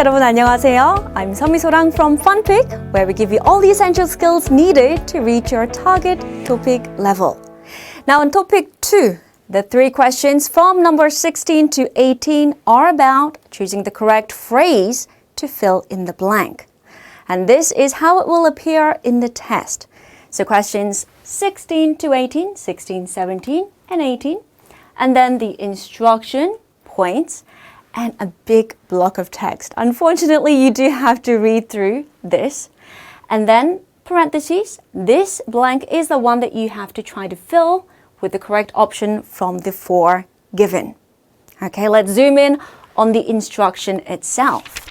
여러분 안녕하세요. I'm 서미소랑 from FunPik, where we give you all the essential skills needed to reach your target TOPIK level. Now in Topic 2, the 3 questions from number 16 to 18 are about choosing the correct phrase to fill in the blank. And this is how it will appear in the test. So questions 16 to 18, 16, 17, and 18. And then the instruction, points, and a big block of text. Unfortunately, you do have to read through this. And then parentheses, this blank is the one that you have to try to fill with the correct option from the 4 given. Okay, let's zoom in on the instruction itself.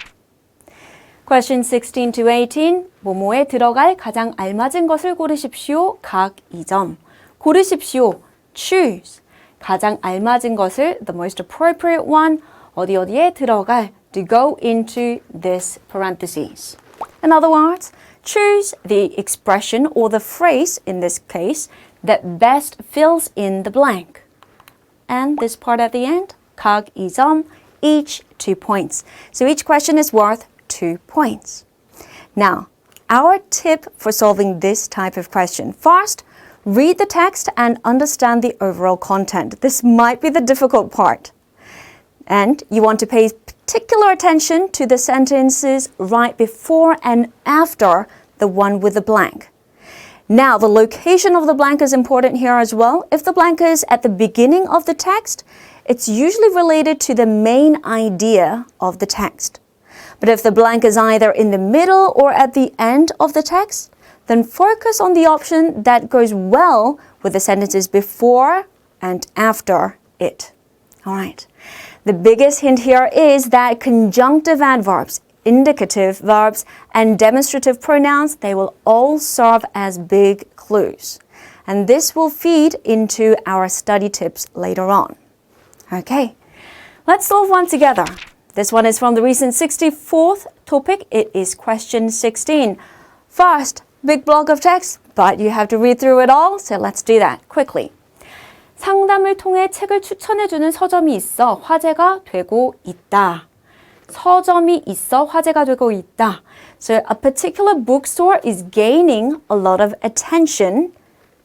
Question 16 to 18, 뭐뭐에 들어갈 가장 알맞은 것을 고르십시오. 각 2점. 고르십시오. Choose. 가장 알맞은 것을, the most appropriate one, 어디에 들어갈, to go into this parentheses. In other words, choose the expression or the phrase, in this case, that best fills in the blank. And this part at the end, 각 2점, each 2 points. So each question is worth 2 points. Now, our tip for solving this type of question. First, read the text and understand the overall content. This might be the difficult part. And you want to pay particular attention to the sentences right before and after the one with the blank. Now, the location of the blank is important here as well. If the blank is at the beginning of the text, it's usually related to the main idea of the text. But if the blank is either in the middle or at the end of the text, then focus on the option that goes well with the sentences before and after it. All right. The biggest hint here is that conjunctive adverbs, indicative verbs, and demonstrative pronouns, they will all serve as big clues. And this will feed into our study tips later on. Okay, let's solve one together. This one is from the recent 64th topic. It is question 16. First, big block of text, but you have to read through it all, so let's do that quickly. 상담을 통해 책을 추천해주는 서점이 있어 화제가 되고 있다. 서점이 있어 화제가 되고 있다. So a particular bookstore is gaining a lot of attention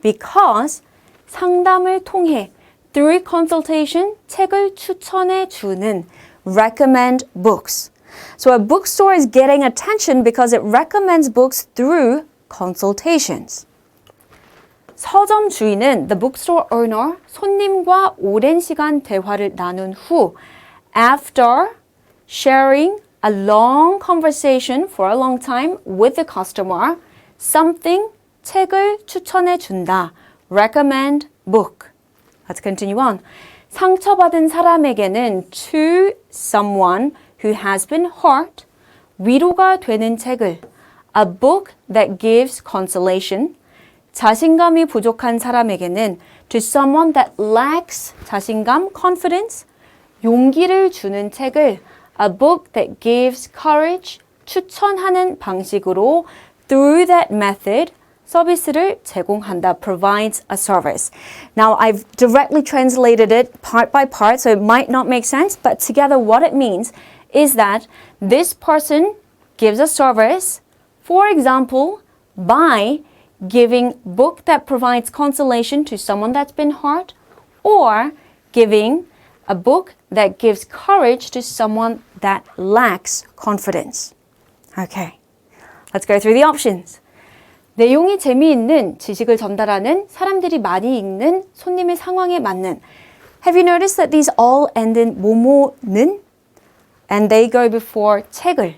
because 상담을 통해 through consultation 책을 추천해주는 recommend books. So a bookstore is getting attention because it recommends books through consultations. 서점 주인은, the bookstore owner, 손님과 오랜 시간 대화를 나눈 후 after sharing a long conversation for a long time with the customer, something, 책을 추천해 준다. recommend book. Let's continue on. 상처받은 사람에게는 to someone who has been hurt, 위로가 되는 책을, a book that gives consolation, 자신감이 부족한 사람에게는 to someone that lacks 자신감, confidence, 용기를 주는 책을 a book that gives courage, 추천하는 방식으로 through that method 서비스를 제공한다, provides a service. Now I've directly translated it part by part, so it might not make sense, but together what it means is that this person gives a service, for example, by giving book that provides consolation to someone that's been hurt, or giving a book that gives courage to someone that lacks confidence. Okay, let's go through the options. 내용이 재미있는 지식을 전달하는 사람들이 많이 읽는 손님의 상황에 맞는. Have you noticed that these all end in 뭐뭐는? And they go before 책을.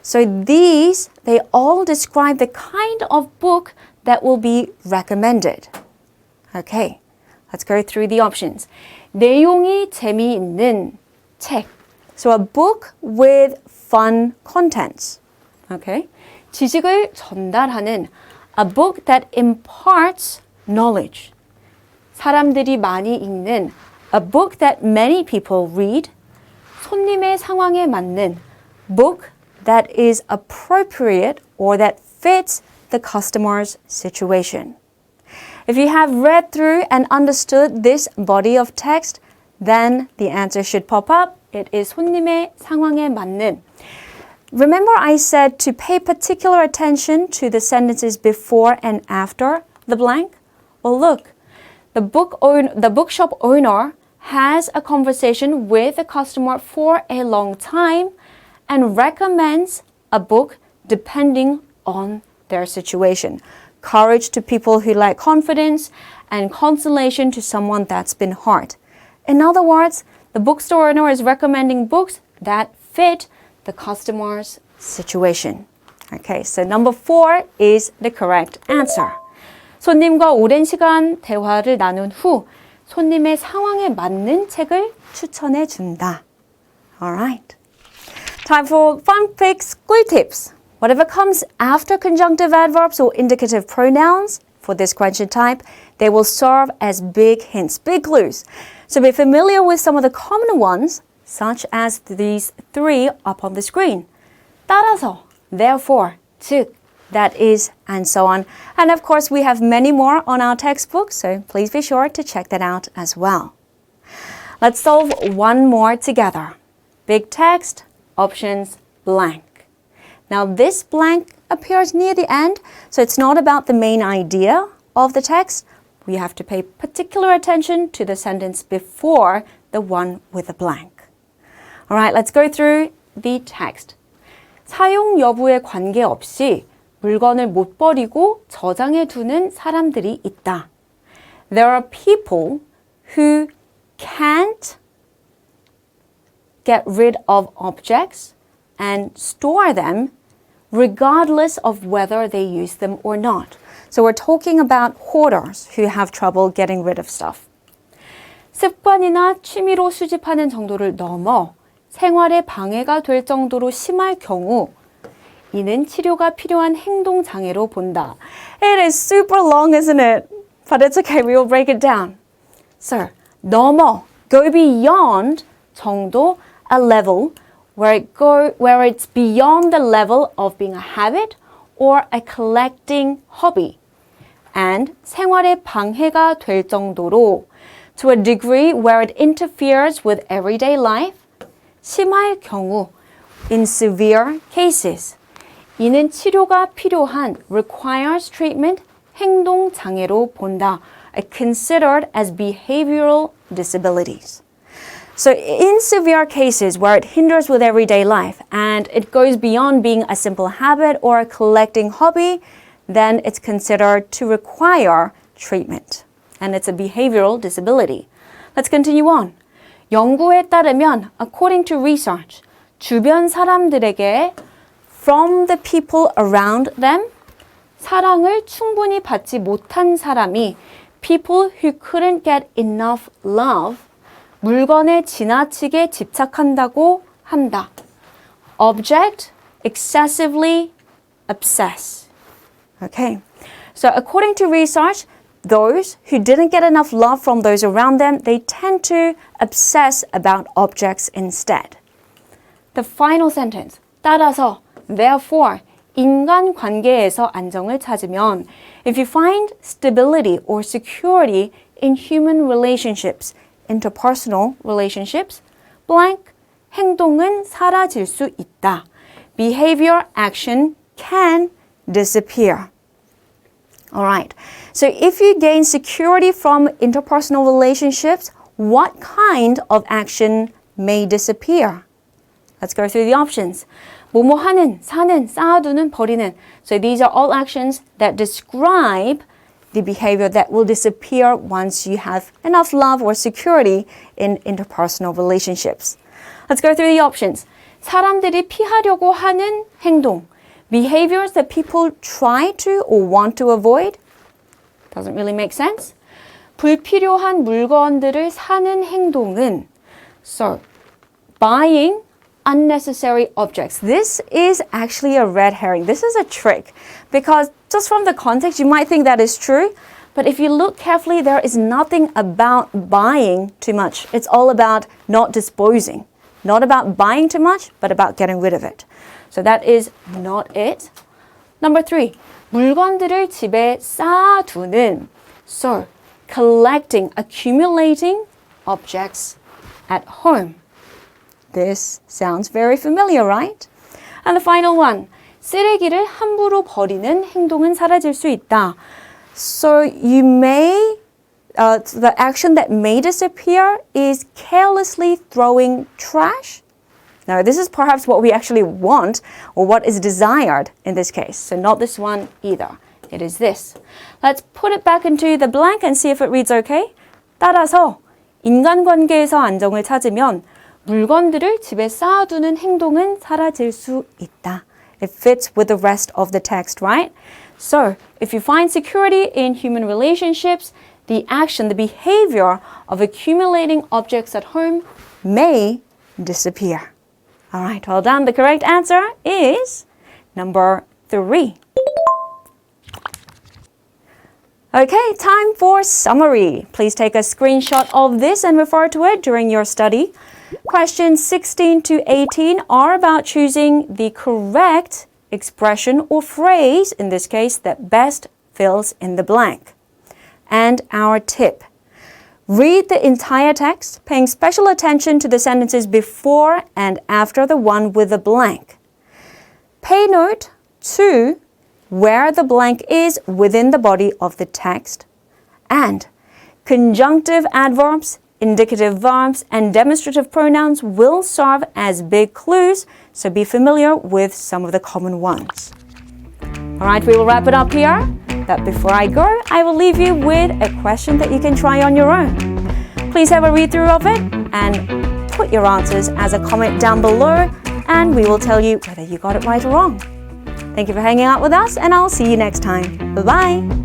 So these, they all describe the kind of book that will be recommended. Okay, let's go through the options. 내용이 재미있는 책. So a book with fun contents. Okay. 지식을 전달하는 a book that imparts knowledge. 사람들이 많이 읽는 a book that many people read. 손님의 상황에 맞는 book that is appropriate or that fits the customer's situation. If you have read through and understood this body of text, then the answer should pop up. It is 손님의 상황에 맞는. remember I said to pay particular attention to the sentences before and after the blank? Well, look, the bookshop owner has a conversation with a customer for a long time and recommends a book depending on their situation. Courage to people who lack confidence and consolation to someone that's been hurt. In other words, the bookstore owner is recommending books that fit the customer's situation. Okay, so number 4 is the correct answer. 손님과 오랜 시간 대화를 나눈 후 손님의 상황에 맞는 책을 추천해 준다. Alright. Time for FunPik's 꿀 tips. Whatever comes after conjunctive adverbs or indicative pronouns for this question type, they will serve as big hints, big clues. So be familiar with some of the common ones, such as these 3 up on the screen. 따라서, therefore, 즉, that is, and so on. And of course, we have many more on our textbook, so please be sure to check that out as well. Let's solve one more together. Big text, options, blank. Now this blank appears near the end, so it's not about the main idea of the text. We have to pay particular attention to the sentence before the one with the blank. All right, let's go through the text. 사용 여부에 관계없이 물건을 못 버리고 저장해 두는 사람들이 있다. There are people who can't get rid of objects and store them regardless of whether they use them or not. So we're talking about hoarders who have trouble getting rid of stuff. 습관이나 취미로 수집하는 정도를 넘어 생활에 방해가 될 정도로 심할 경우 이는 치료가 필요한 행동 장애로 본다. It is super long, isn't it? But it's okay, we will break it down. So, 넘어, go beyond 정도, a level where it's beyond the level of being a habit or a collecting hobby. And 생활에 방해가 될 정도로, to a degree where it interferes with everyday life, 심할 경우, in severe cases. 이는 치료가 필요한, requires treatment, 행동 장애로 본다, considered as behavioral disabilities. So in severe cases where it hinders with everyday life and it goes beyond being a simple habit or a collecting hobby, then it's considered to require treatment. And it's a behavioral disability. Let's continue on. 연구에 따르면, according to research, 주변 사람들에게 from the people around them, 사랑을 충분히 받지 못한 사람이 people who couldn't get enough love, 물건에 지나치게 집착한다고 한다. Object, excessively obsess. Okay, so according to research, those who didn't get enough love from those around them, they tend to obsess about objects instead. The final sentence, 따라서, therefore, 인간관계에서 안정을 찾으면, if you find stability or security in human relationships, interpersonal relationships, blank, 행동은 사라질 수 있다. Behavior, action can disappear. All right, so if you gain security from interpersonal relationships, what kind of action may disappear? Let's go through the options. 뭐뭐 하는, 사는, 쌓아두는, 버리는. So these are all actions that describe the behavior that will disappear once you have enough love or security in interpersonal relationships. Let's go through the options. 사람들이 피하려고 하는 행동. Behaviors that people try to or want to avoid. Doesn't really make sense. 불필요한 물건들을 사는 행동은. So, buying unnecessary objects. This is actually a red herring. This is a trick because just from the context you might think that is true, but if you look carefully there is nothing about buying too much. It's all about not disposing. Not about buying too much, but about getting rid of it. So that is not it. Number 3. 물건들을 집에 쌓아두는. So, collecting, accumulating objects at home. This sounds very familiar, right? And the final one. 쓰레기를 함부로 버리는 행동은 사라질 수 있다. So you may, the action that may disappear is carelessly throwing trash. Now, this is perhaps what we actually want or what is desired in this case. So not this one either. It is this. Let's put it back into the blank and see if it reads okay. 따라서 인간관계에서 안정을 찾으면 물건들을 집에 쌓아두는 행동은 사라질 수 있다. It fits with the rest of the text, right? So, if you find security in human relationships, the action, the behavior of accumulating objects at home may disappear. All right, well done. The correct answer is number 3. Okay, time for summary. Please take a screenshot of this and refer to it during your study. Questions 16 to 18 are about choosing the correct expression or phrase, in this case, that best fills in the blank. And our tip. Read the entire text, paying special attention to the sentences before and after the one with the blank. Pay note to where the blank is within the body of the text. And conjunctive adverbs, indicative verbs, and demonstrative pronouns will serve as big clues, so be familiar with some of the common ones. All right, we will wrap it up here. But before I go, I will leave you with a question that you can try on your own. Please have a read through of it and put your answers as a comment down below, and we will tell you whether you got it right or wrong. Thank you for hanging out with us, and I'll see you next time. Bye-bye.